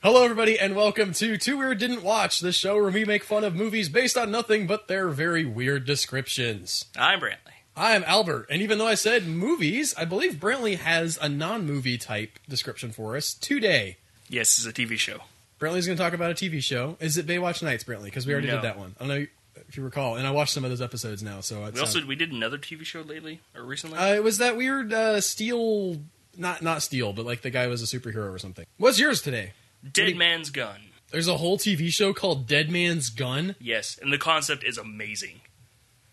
Hello, everybody, and welcome to Too Weird Didn't Watch, the show where we make fun of movies based on nothing but their very weird descriptions. I'm Brantley. I'm Albert, and even though I said movies, I believe Brantley has a non-movie type description for us today. Yes, it's a TV show. Brantley's going to talk about a TV show. Is it Baywatch Nights, Brantley? Because we already did that one. I don't know if you recall, and I watched some of those episodes now. So we did another TV show lately, or recently? It was that weird Steel... Not Steel, but like the guy was a superhero or something. What's yours today? Dead Man's Gun. There's a whole TV show called Dead Man's Gun? Yes, and the concept is amazing.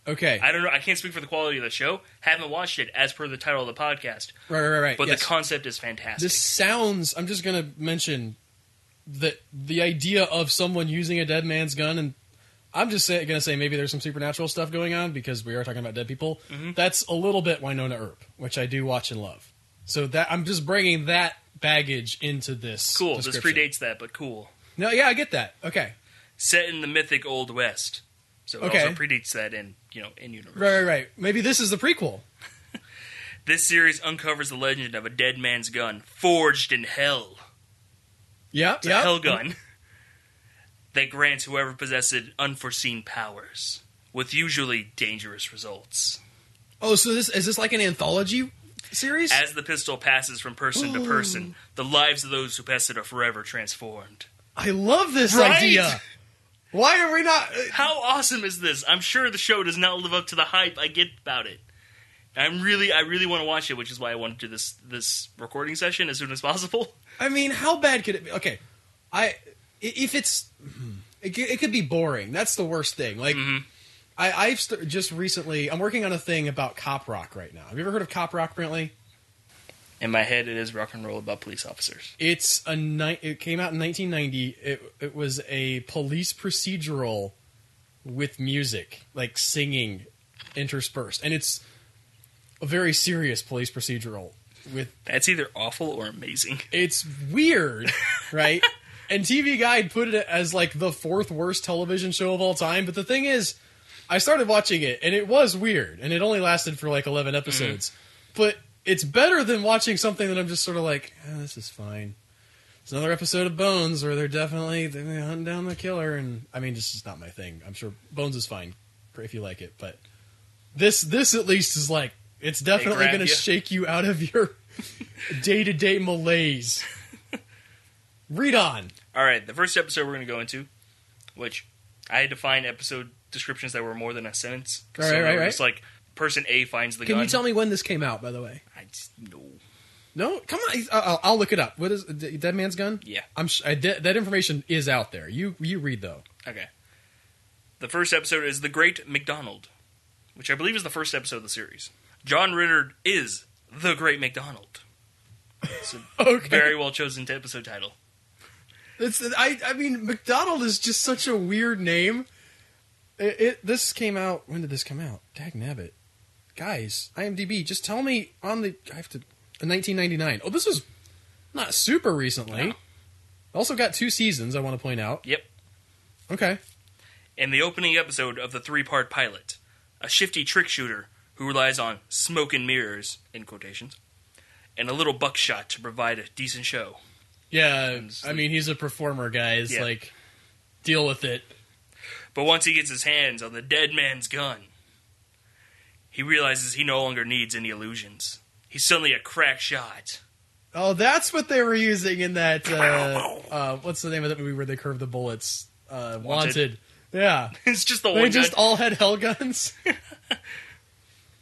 Okay. I don't know, I can't speak for the quality of the show. Haven't watched it as per the title of the podcast. Right. But yes. The concept is fantastic. This sounds... I'm just going to mention that the idea of someone using a dead man's gun, and I'm just going to say maybe there's some supernatural stuff going on because we are talking about dead people. Mm-hmm. That's a little bit Winona Earp, which I do watch and love. So that I'm just bringing that baggage into this. Cool. This predates that, but cool. No, yeah, I get that. Okay. Set in the mythic Old West. So it also predates that in universe. Right. Maybe this is the prequel. This series uncovers the legend of a dead man's gun forged in hell. It's a hell gun that grants whoever possesses it unforeseen powers, with usually dangerous results. Oh, so is this like an anthology series? As the pistol passes from person to person, the lives of those who possess it are forever transformed. I love this idea. Why are we not... How awesome is this? I'm sure the show does not live up to the hype I get about it. I really want to watch it, which is why I want to do this recording session as soon as possible. I mean, how bad could it be? Okay, if it's... It could be boring. That's the worst thing. Like, I've just recently... I'm working on a thing about cop rock right now. Have you ever heard of cop rock, Brantley? In my head, it is rock and roll about police officers. It came out in 1990. It was a police procedural with music, like singing interspersed. And it's a very serious police procedural. That's either awful or amazing. It's weird, right? And TV Guide put it as like the fourth worst television show of all time. But the thing is, I started watching it, and it was weird. And it only lasted for like 11 episodes. But it's better than watching something that I'm just sort of like, this is fine. It's another episode of Bones where they're hunting down the killer. And I mean, this is not my thing. I'm sure Bones is fine if you like it. But this at least is like, it's definitely going to shake you out of your day-to-day malaise. Read on. All right, the first episode we're going to go into, which I had to find episode descriptions that were more than a sentence. Right. It's like, person A finds the gun. Can you tell me when this came out, by the way? No? Come on. I'll look it up. What is Dead Man's Gun? Yeah. That information is out there. You read, though. Okay. The first episode is The Great McDonald, which I believe is the first episode of the series. John Ritter is The Great McDonald. It's a very well chosen episode title. I mean, McDonald is just such a weird name. This came out... When did this come out? Dagnabbit. Guys, IMDB, just tell me on the... I have to... 1999. Oh, this was not super recently. No. Also got 2 seasons, I want to point out. Yep. Okay. In the opening episode of the 3-part pilot, a shifty trick shooter who relies on smoke and mirrors, in quotations, and a little buckshot to provide a decent show. Yeah, I mean, he's a performer, guys. Yeah. Like, deal with it. But once he gets his hands on the dead man's gun, he realizes he no longer needs any illusions. He's suddenly a crack shot. Oh, that's what they were using in that, what's the name of that movie where they curve the bullets? Wanted. Yeah. It's just the one They just all had hell guns.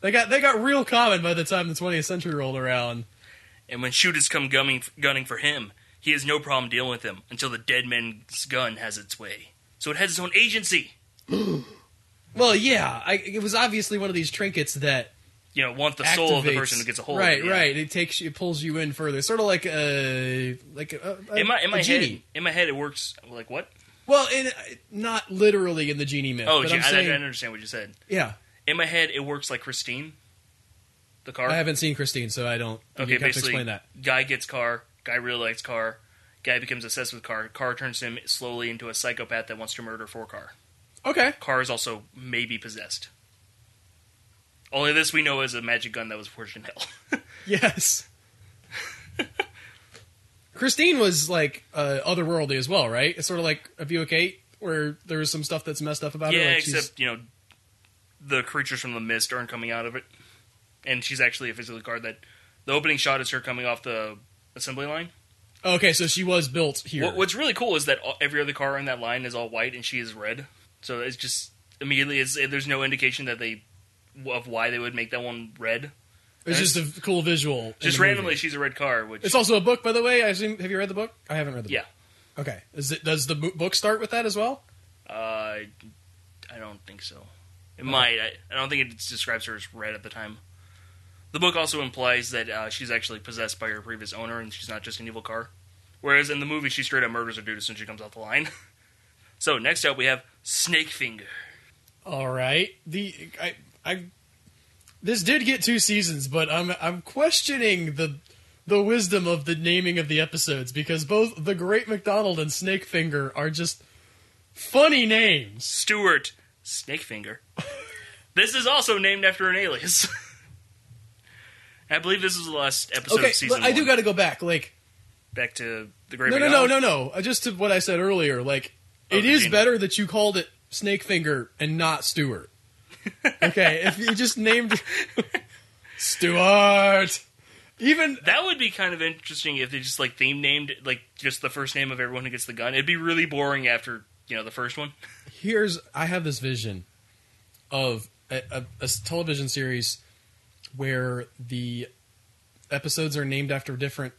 They got real common by the time the 20th century rolled around. And when shooters come gunning for him, he has no problem dealing with them until the dead man's gun has its way. So it has its own agency. Well, yeah. It was obviously one of these trinkets that... want the soul of the person who gets a hold of it. Right. It pulls you in further. Sort of like a in my genie. In my head, it works like what? Well, not literally in the genie myth. Oh, I didn't understand what you said. Yeah. In my head, it works like Christine, the car. I haven't seen Christine, so I don't. Okay, you have basically, to explain that. Guy gets car. Guy really likes car. Guy becomes obsessed with car. Car turns him slowly into a psychopath that wants to murder for car. Okay. Car is also maybe possessed. Only this we know is a magic gun that was forged in hell. Yes. Christine was like otherworldly as well, right? It's sort of like a View of Kate, where there's some stuff that's messed up about her. Yeah, like except, the creatures from the mist aren't coming out of it. And she's actually a physical card that... The opening shot is her coming off the assembly line. Okay, so she was built here. What's really cool is that every other car in that line is all white and she is red. So it's just... Immediately, there's no indication that of why they would make that one red. It's just a cool visual. Just randomly, she's a red car. Which it's also a book, by the way. I assume. Have you read the book? I haven't read the book. Yeah. Okay. Does the book start with that as well? I don't think so. It might. I don't think it describes her as red at the time. The book also implies that she's actually possessed by her previous owner and she's not just an evil car. Whereas in the movie, she straight up murders her dude as soon as she comes off the line. So next up, we have Snakefinger. All right. This did get 2 seasons, but I'm questioning the wisdom of the naming of the episodes because both The Great McDonald and Snakefinger are just funny names. Stuart Snakefinger. This is also named after an alias. I believe this is the last episode of season 1. I do got to go back. Back to The Great McDonald? No. Just to what I said earlier. It is better that you called it Snakefinger and not Stuart. Okay, if you just named Stuart, even that would be kind of interesting if they just theme named just the first name of everyone who gets the gun. It'd be really boring after the first one. I have this vision of a television series where the episodes are named after different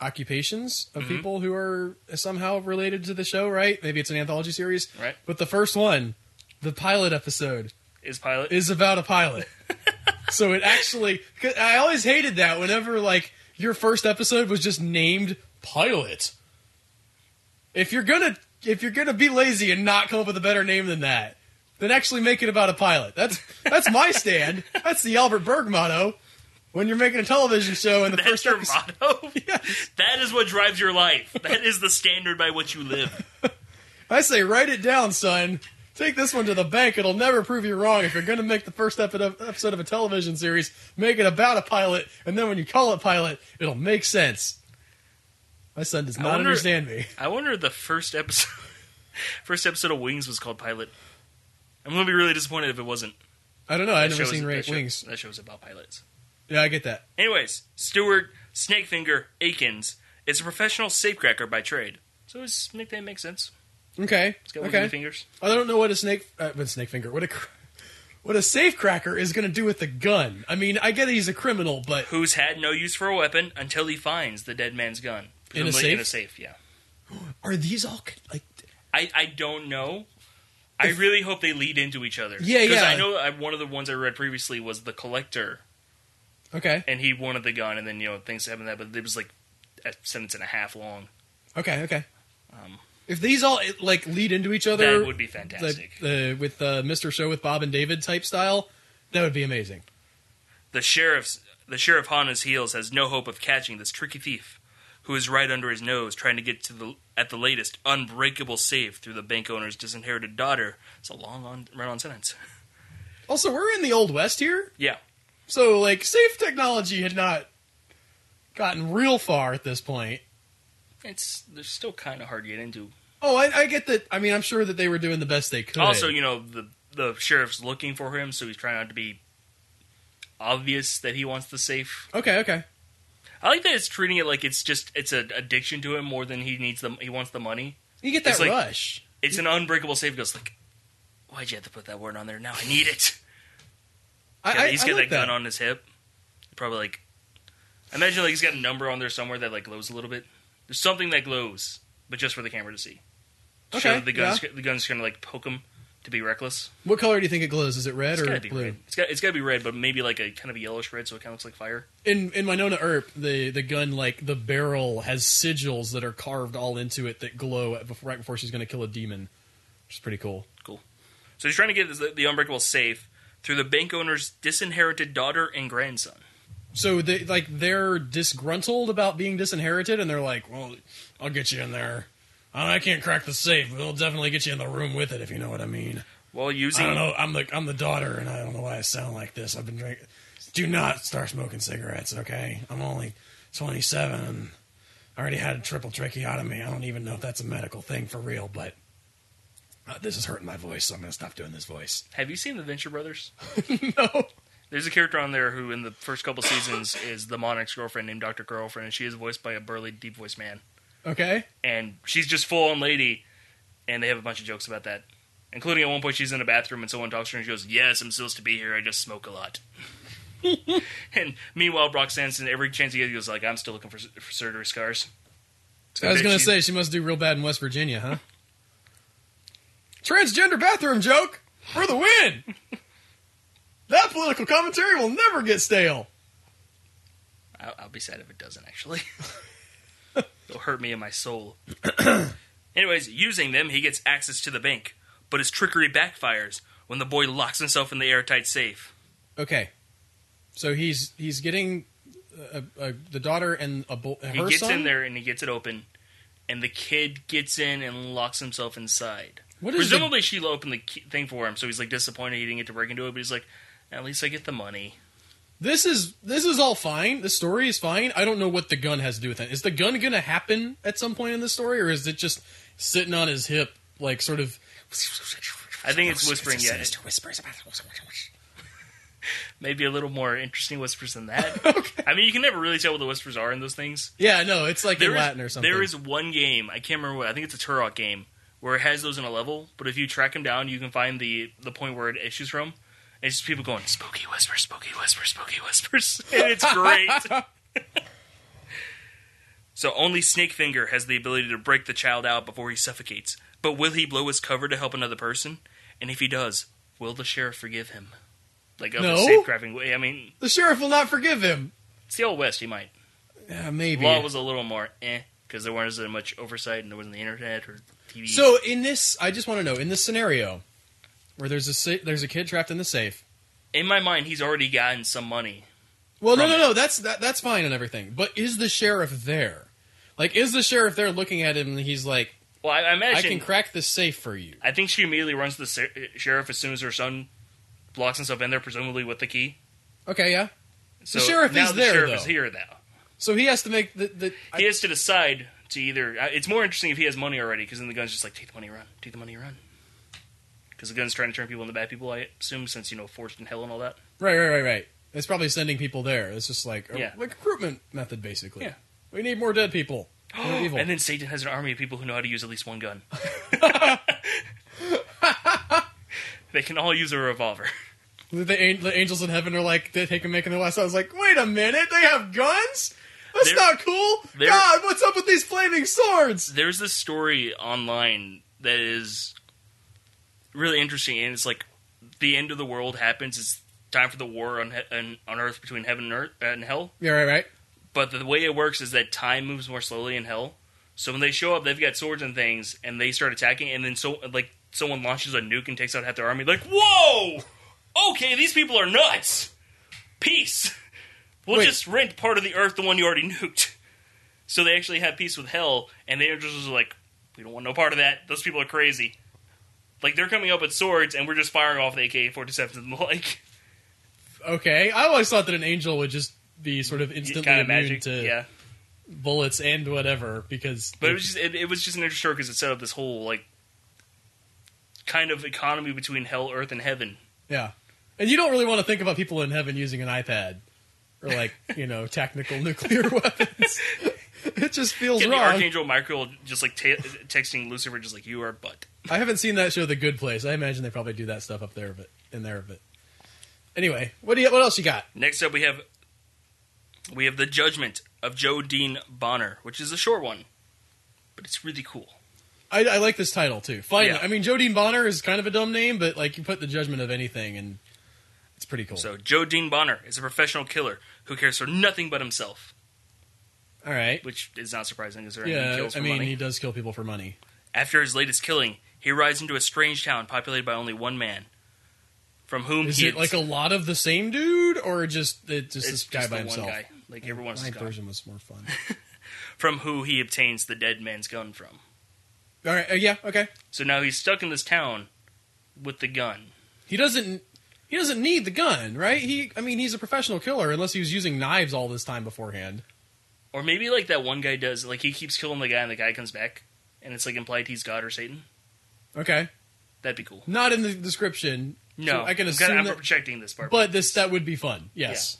occupations of people who are somehow related to the show, right? Maybe it's an anthology series, right? But the first one, the pilot episode, is about a pilot. So it actually, I always hated that whenever your first episode was just named Pilot. If you're gonna be lazy and not come up with a better name than that, then actually make it about a pilot. That's my stand. That's the Albert Berg motto. When you're making a television show and That's your motto? Yes. That is what drives your life. That is the standard by which you live. I say write it down, son. Take this one to the bank. It'll never prove you wrong. If you're going to make the first episode of a television series, make it about a pilot, and then when you call it Pilot, it'll make sense. My son does not understand me. I wonder if the first episode of Wings was called Pilot. I'm going to be really disappointed if it wasn't. I don't know. I've never seen Wings. That show's about pilots. Yeah, I get that. Anyways, Stuart Snakefinger Akins is a professional safecracker by trade. So his nickname makes sense. Okay. He's got wiggly fingers. I don't know what a snakefinger. What a safecracker is going to do with the gun. I mean, I get he's a criminal, but who's had no use for a weapon until he finds the dead man's gun in a safe. In a safe, yeah. Are these all I don't know. I really hope they lead into each other. Yeah. Because I know one of the ones I read previously was the Collector. Okay. And he wanted the gun, and then, things happened that, but it was a sentence and a half long. Okay. If these all, lead into each other... That would be fantastic. With Mr. Show with Bob and David type style, that would be amazing. The sheriff hot on his heels has no hope of catching this tricky thief, who is right under his nose, trying to get at the latest unbreakable safe through the bank owner's disinherited daughter. It's a long run-on sentence. Also, we're in the Old West here? Yeah. So, safe technology had not gotten real far at this point. They're still kind of hard to get into. Oh, I get that. I mean, I'm sure that they were doing the best they could. Also, the sheriff's looking for him, so he's trying not to be obvious that he wants the safe. Okay. I like that it's treating it like it's an addiction to him more than he wants the money. You get that rush. It's an unbreakable safe. He goes why'd you have to put that word on there? Now I need it. He's got that gun on his hip. Probably I imagine he's got a number on there somewhere that glows a little bit. There's something that glows, but just for the camera to see. Okay. Show that the gun's gonna poke him to be reckless. What color do you think it glows? Is it red or blue? Red. It's gotta be red, but maybe a kind of a yellowish red, so it kind of looks like fire. In Winona Earp, the gun the barrel has sigils that are carved all into it that glow right before she's gonna kill a demon, which is pretty cool. Cool. So he's trying to get the unbreakable safe through the bank owner's disinherited daughter and grandson. So they're disgruntled about being disinherited, and they're like, "Well, I'll get you in there. I can't crack the safe, but we'll definitely get you in the room with it, if you know what I mean." Well, I don't know. I'm the daughter, and I don't know why I sound like this. I've been drinking. Do not start smoking cigarettes, okay? I'm only 27. I already had a triple tracheotomy. I don't even know if that's a medical thing for real, but this is hurting my voice, so I'm going to stop doing this voice. Have you seen the Venture Brothers? No. There's a character on there who, in the first couple seasons, is the Monarch's girlfriend named Dr. Girlfriend, and she is voiced by a burly, deep-voiced man. Okay. And she's just full-on lady, and they have a bunch of jokes about that. Including at one point she's in a bathroom and someone talks to her and she goes, yes, I'm supposed to be here, I just smoke a lot. And meanwhile, Brock Sanson, every chance he gets, he goes like, I'm still looking for surgery scars. So I was going to say, she must do real bad in West Virginia, huh? Transgender bathroom joke for the win! That political commentary will never get stale. I'll be sad if it doesn't, actually. It'll hurt me in my soul. Anyways, using them, he gets access to the bank. But his trickery backfires when the boy locks himself in the airtight safe. Okay. So he's getting the daughter and her son? He gets in there and he gets it open. And the kid gets in and locks himself inside. Presumably she'll open the thing for him, so he's like disappointed he didn't get to break into it, but he's like, at least I get the money. This is all fine. The story is fine. I don't know what the gun has to do with it. Is the gun going to happen at some point in the story, or is it just sitting on his hip, like sort of... I think it's whispering, yeah. Whispers about Maybe a little more interesting whispers than that. Okay. I mean, you can never really tell what the whispers are in those things. Yeah, no, it's like in Latin or something. There is one game, I can't remember what, I think it's a Turok game, where it has those in a level, but if you track them down, you can find the point where it issues from. It's just people going, spooky whispers, spooky whispers, spooky whispers. And it's great. So only Snakefinger has the ability to break the child out before he suffocates. But will he blow his cover to help another person? And if he does, will the sheriff forgive him? Like, of a safecrafting way. I mean... The sheriff will not forgive him. It's the Old West, he might. Yeah, maybe. Law was a little more because there wasn't as much oversight and there wasn't the internet or TV. So in this, I just want to know, in this scenario, where there's a kid trapped in the safe... In my mind, he's already gotten some money. Well, no, that's fine and everything. But is the sheriff there? Like, is the sheriff there looking at him and he's like... Well, I imagine... I can crack this safe for you. I think she immediately runs to the sheriff as soon as her son locks himself in there, presumably with the key. Okay, yeah. So the sheriff is there, the sheriff is here now. So he has to make he has to decide to either... It's more interesting if he has money already, because then the gun's just like, take the money, run. Take the money, run. Because the gun's trying to turn people into bad people, I assume, since, forced in hell and all that. Right. It's probably sending people there. It's just like a recruitment method, basically. Yeah. We need more dead people. More evil. And then Satan has an army of people who know how to use at least one gun. They can all use a revolver. The angels in heaven are like, they take them making their last. I was like, wait a minute, they have guns? That's not cool. God, what's up with these flaming swords? There's this story online that is really interesting, and it's like the end of the world happens. It's time for the war on Earth between heaven and hell. Yeah, right. But the way it works is that time moves more slowly in hell. So when they show up, they've got swords and things, and they start attacking, and then someone launches a nuke and takes out half their army. Like, whoa! Okay, these people are nuts! Peace! We'll just rent part of the Earth, the one you already nuked. So they actually have peace with hell, and they're just like, we don't want no part of that. Those people are crazy. Like, they're coming up with swords, and we're just firing off the AK-47s and the like. Okay, I always thought that an angel would just be sort of instantly immune to bullets and whatever, because... But it was just an interesting story because it set up this whole, like, kind of economy between hell, earth, and heaven. Yeah. And you don't really want to think about people in heaven using an iPad or, like, tactical nuclear weapons. It just feels wrong. The Archangel Michael just, like, texting Lucifer just like, you are butt. I haven't seen that show, The Good Place. I imagine they probably do that stuff up there, but anyway, what else you got? Next up, we have The Judgment of Joe Dean Bonner, which is a short one, but it's really cool. I like this title, too. Finally. Yeah. I mean, Joe Dean Bonner is kind of a dumb name, but, like, you put The Judgment of anything, and it's pretty cool. So, Joe Dean Bonner is a professional killer who cares for nothing but himself. All right. Which is not surprising, because he kills for money. He does kill people for money. After his latest killing, he rides into a strange town populated by only one man, from whom is it like a lot of the same dude, or just this guy by himself? One guy. Like everyone's my version was more fun. From who he obtains the dead man's gun from. All right, yeah, okay. So now he's stuck in this town with the gun. He doesn't need the gun, right? He's a professional killer, unless he was using knives all this time beforehand. Or maybe like that one guy does, like he keeps killing the guy and the guy comes back, and it's like implied he's God or Satan. Okay. That'd be cool. Not in the description. No. So I can assume I'm that, projecting this part. but that would be fun. Yes.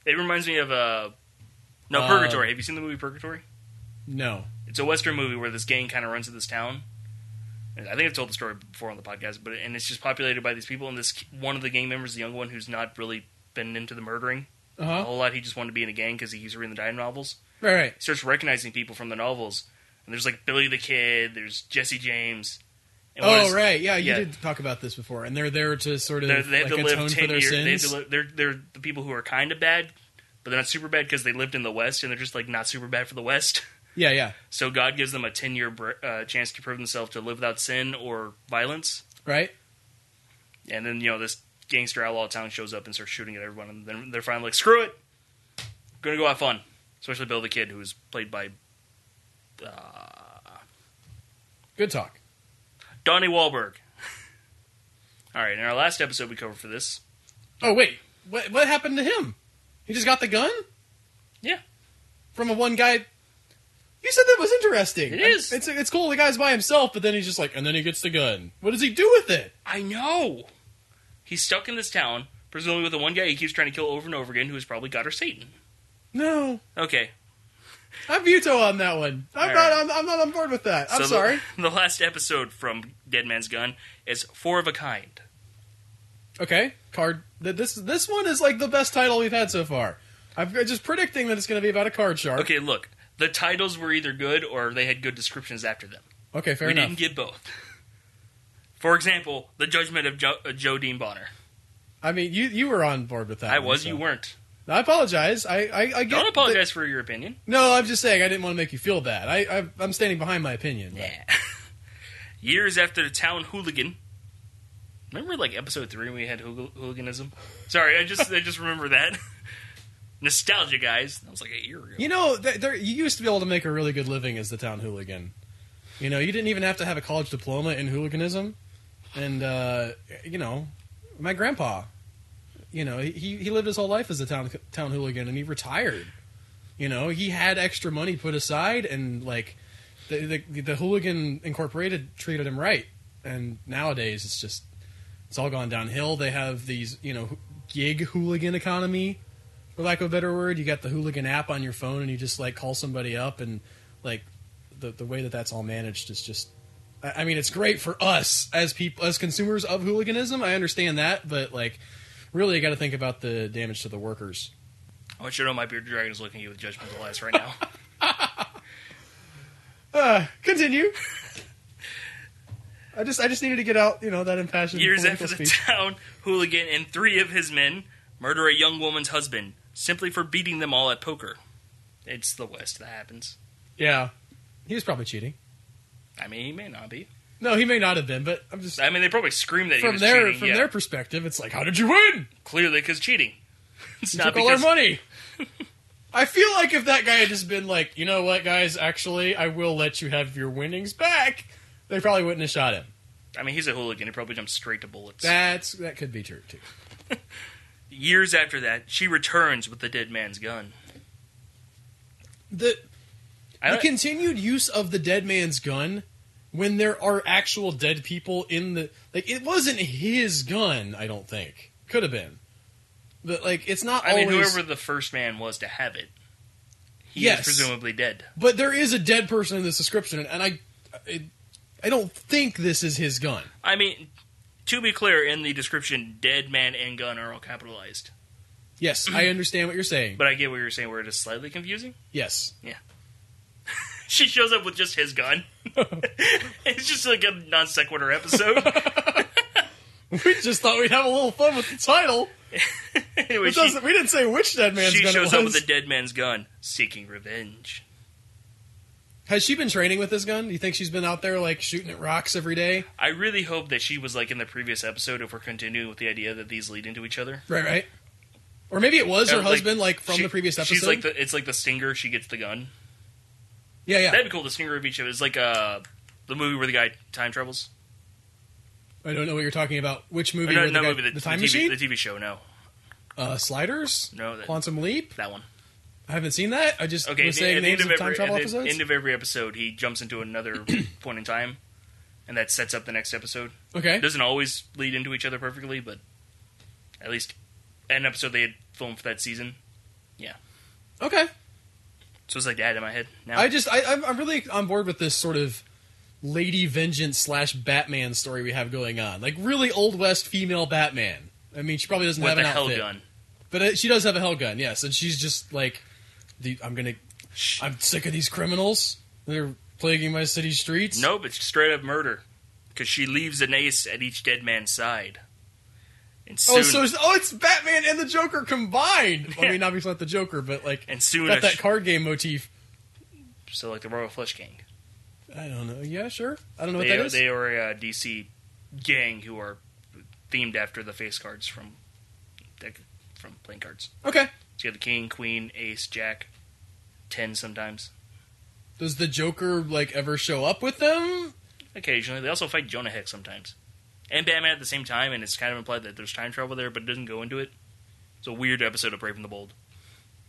Yeah. It reminds me of Purgatory. Have you seen the movie Purgatory? No. It's a Western movie where this gang kind of runs to this town. And I think I've told the story before on the podcast, and it's just populated by these people, and this one of the gang members, the young one who's not really been into the murdering a whole lot, he just wanted to be in a gang because he's reading the dime novels. Right. He starts recognizing people from the novels, and there's like Billy the Kid, there's Jesse James. And right. Yeah, you did talk about this before, and they're there to sort of they have to live atone 10 for their years. sins. They're the people who are kind of bad, but they're not super bad because they lived in the West, and they're just like not super bad for the West. Yeah. So God gives them a 10-year chance to prove themselves to live without sin or violence. Right. And then, this gangster outlaw town shows up and starts shooting at everyone. And then they're finally like, screw it. Gonna go have fun. Especially Bill the Kid, who's played by... Good talk. Donnie Wahlberg. Alright, in our last episode we covered for this... Oh, wait. What happened to him? He just got the gun? Yeah. From a one guy... You said that was interesting. It is. It's cool the guy's by himself, but then he's just like, and then he gets the gun. What does he do with it? I know. He's stuck in this town, presumably with the one guy he keeps trying to kill over and over again, who is probably God or Satan. No. Okay. I veto on that one. I'm not on board with that. I'm sorry. The last episode from Dead Man's Gun is Four of a Kind. Okay. Card. This one is like the best title we've had so far. I'm just predicting that it's going to be about a card shark. Okay, look. The titles were either good or they had good descriptions after them. Okay, fair enough. We didn't get both. For example, The Judgment of Joe Dean Bonner. I mean, you were on board with that. I was, so. You weren't. I apologize. I get Don't apologize for your opinion. No, I'm just saying I didn't want to make you feel bad. I'm standing behind my opinion. Yeah. Years after the town hooligan. Remember, like episode 3 when we had hooliganism? Sorry, I just remember that. Nostalgia, guys. That was like a year ago. You used to be able to make a really good living as the town hooligan. You didn't even have to have a college diploma in hooliganism. And, my grandpa, he lived his whole life as a town hooligan, and he retired. He had extra money put aside, and, like, the Hooligan Incorporated treated him right. And nowadays, it's all gone downhill. They have these, gig hooligan economy, for lack of a better word. You got the hooligan app on your phone, and you just like call somebody up, and like the way that's all managed is just. I mean, it's great for us as consumers of hooliganism. I understand that, but like, really, you got to think about the damage to the workers. I want you to know my bearded dragon is looking at you with judgmental eyes right now. Continue. I just needed to get out, that impassioned. Years after the speech. Town hooligan and 3 of his men murder a young woman's husband simply for beating them all at poker. It's the West that happens. Yeah. He was probably cheating. I mean, he may not be. No, he may not have been, but I'm just... I mean, they probably screamed that he was cheating. From their perspective, it's like, how did you win? Clearly, because cheating. It's not because... all our money. I feel like if that guy had just been like, you know what, guys, actually, I will let you have your winnings back, they probably wouldn't have shot him. I mean, he's a hooligan. He probably jumped straight to bullets. That could be true, too. Years after that, she returns with the dead man's gun. The continued use of the dead man's gun when there are actual dead people in the... Like, it wasn't his gun, I don't think. Could have been. But, like, it's not always... I mean, whoever the first man was to have it, he is presumably dead. But there is a dead person in this description, and I don't think this is his gun. I mean... To be clear, in the description, dead man and gun are all capitalized. Yes, I understand what you're saying. But I get what you're saying, where it is slightly confusing. Yes. Yeah. She shows up with just his gun. It's just like a non sequitur episode. We just thought we'd have a little fun with the title. Anyway, we didn't say which dead man's gun it was. She shows up with a dead man's gun, seeking revenge. Has she been training with this gun? Do you think she's been out there, like, shooting at rocks every day? I really hope that she was, like, in the previous episode, if we're continuing with the idea that these lead into each other. Right. Or maybe it was her husband, from the previous episode. She's like it's like the Stinger, she gets the gun. Yeah. That'd be cool, the Stinger of each of it. It's like the movie where the guy time travels. I don't know what you're talking about. Which movie? The Time Machine? The TV show, no. Sliders? No. Quantum Leap? That one. I haven't seen that. I just okay, was saying names of time travel episodes. At the end of every episode, he jumps into another point in time, and that sets up the next episode. Okay. It doesn't always lead into each other perfectly, but at least an episode they had filmed for that season. Yeah. Okay. So it's like that in my head now. I'm really on board with this sort of Lady Vengeance / Batman story we have going on. Like, really Old West female Batman. I mean, she probably doesn't have an outfit. With a hell gun. But she does have a hell gun, yes. And she's just like, I'm sick of these criminals. They're plaguing my city streets. Nope, it's straight up murder. Because she leaves an ace at each dead man's side. And soon, it's Batman and the Joker combined. I mean, obviously not the Joker, but like, and soon got that card game motif. So like the Royal Flush Gang. I don't know. Yeah, sure. I don't know what that is. They are a DC gang who are themed after the face cards from playing cards. Okay. So you have the King, Queen, Ace, Jack, 10 sometimes. Does the Joker like ever show up with them? Occasionally. They also fight Jonah Hex sometimes. And Batman at the same time, and it's kind of implied that there's time travel there, but it doesn't go into it. It's a weird episode of Brave and the Bold.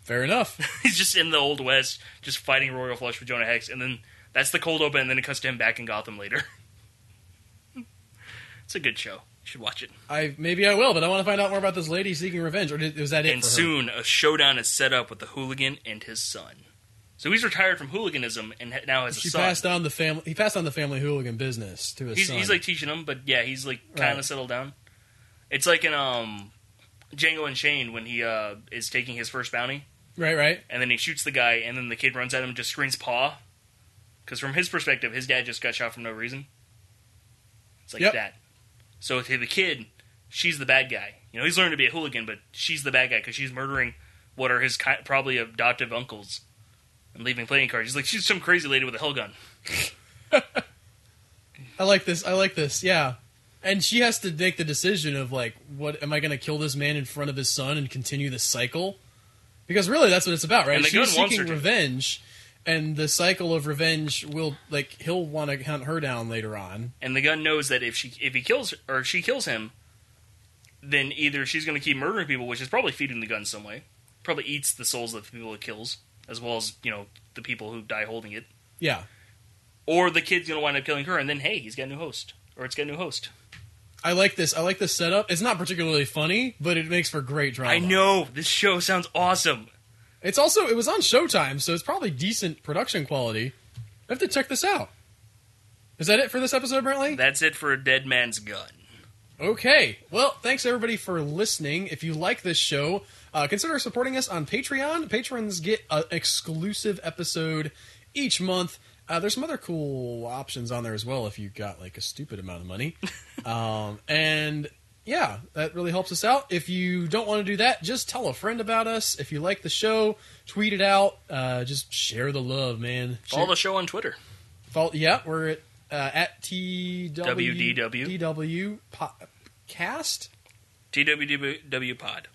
Fair enough. He's just in the Old West, just fighting Royal Flush with Jonah Hex, and then that's the cold open, and then it cuts to him back in Gotham later. It's a good show. You should watch it. Maybe I will, but I want to find out more about this lady seeking revenge. Or was that it? And soon, a showdown is set up with the hooligan and his son. So he's retired from hooliganism and now has a son. He passed on the family hooligan business to his son. He's like teaching him, but yeah, he's like kind of settled down. It's like in Django Unchained when he is taking his first bounty. Right. And then he shoots the guy, and then the kid runs at him and just screams paw. Because from his perspective, his dad just got shot for no reason. It's like that. So to the kid, she's the bad guy. You know, he's learned to be a hooligan, but she's the bad guy because she's murdering what are his probably adoptive uncles and leaving playing cards. He's like, she's some crazy lady with a hell gun. I like this, yeah. And she has to make the decision of, like, what am I going to kill this man in front of his son and continue the cycle? Because really, that's what it's about, right? She's seeking revenge, and the cycle of revenge will, like, he'll want to hunt her down later on. And the gun knows that if he kills or she kills him, then either she's going to keep murdering people, which is probably feeding the gun some way, probably eats the souls of the people it kills, as well as, you know, the people who die holding it. Yeah. Or the kid's going to wind up killing her, and then, hey, he's got a new host. Or it's got a new host. I like this setup. It's not particularly funny, but it makes for great drama. I know! This show sounds awesome! It was on Showtime, so it's probably decent production quality. I have to check this out. Is that it for this episode, Brantley? That's it for A Dead Man's Gun. Okay. Well, thanks everybody for listening. If you like this show, consider supporting us on Patreon. Patrons get an exclusive episode each month. There's some other cool options on there as well if you got like a stupid amount of money. And yeah, that really helps us out. If you don't want to do that, just tell a friend about us. If you like the show, tweet it out. Just share the love, man. Follow the show on Twitter. We're at TWDW cast. TWDW pod.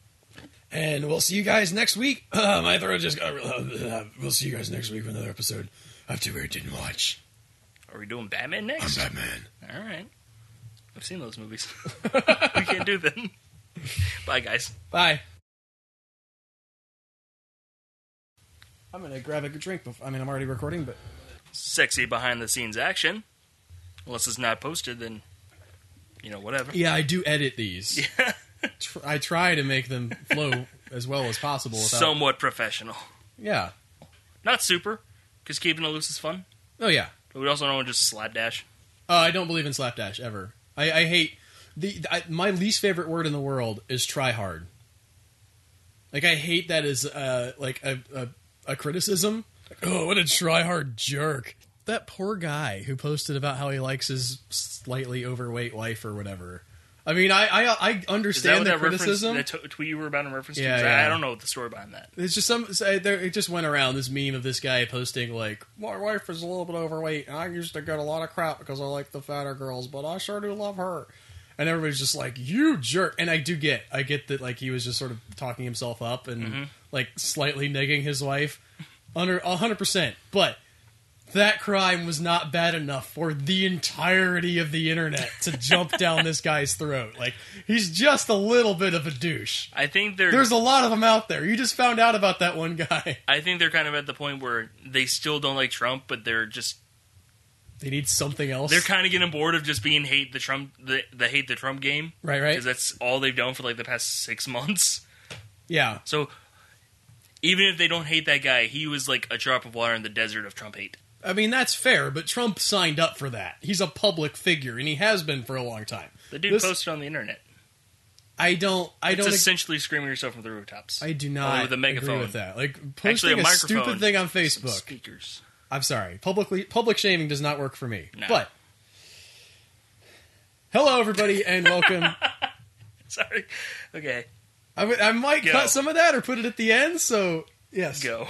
And we'll see you guys next week. My throat just got we'll see you guys next week for another episode of To Where It Didn't Watch. Are we doing Batman next? I'm Batman. All right. I've seen those movies. We can't do them. Bye, guys. Bye. I'm going to grab a drink. I'm already recording, but... Sexy behind-the-scenes action. Unless it's not posted, then, you know, whatever. Yeah, I do edit these. Yeah. I try to make them flow as well as possible. Somewhat professional. Yeah. Not super, because keeping it loose is fun. Oh, yeah. But we also don't want to just slapdash. I don't believe in slapdash, ever. I hate... my least favorite word in the world is try hard. Like, I hate that as, like, a criticism. Like, oh, what a try hard jerk. That poor guy who posted about how he likes his slightly overweight wife or whatever. I mean, I understand the criticism. That tweet you were about in reference to? Yeah. I don't know the story behind that. It's just it just went around, this meme of this guy posting, like, my wife is a little bit overweight, and I used to get a lot of crap because I like the fatter girls, but I sure do love her. And everybody's just like, you jerk. And I get that, like, he was just sort of talking himself up and, like, slightly negging his wife. 100%. But that crime was not bad enough for the entirety of the internet to jump down this guy's throat. Like, he's just a little bit of a douche. I think there's a lot of them out there. You just found out about that one guy. I think they're kind of at the point where they still don't like Trump, but they're just... They need something else. They're kind of getting bored of just being the hate the Trump game. Right. Because that's all they've done for like the past 6 months. Yeah. So, even if they don't hate that guy, he was like a drop of water in the desert of Trump hate. I mean, that's fair, but Trump signed up for that. He's a public figure, and he has been for a long time. The dude posted on the internet. It's essentially screaming yourself from the rooftops. I do not with a megaphone. agree with that. Like, posting a stupid thing on Facebook. Speakers. I'm sorry. Public shaming does not work for me. No. But, hello, everybody, and welcome. Sorry. Okay. I might cut some of that or put it at the end, so, yes. Go.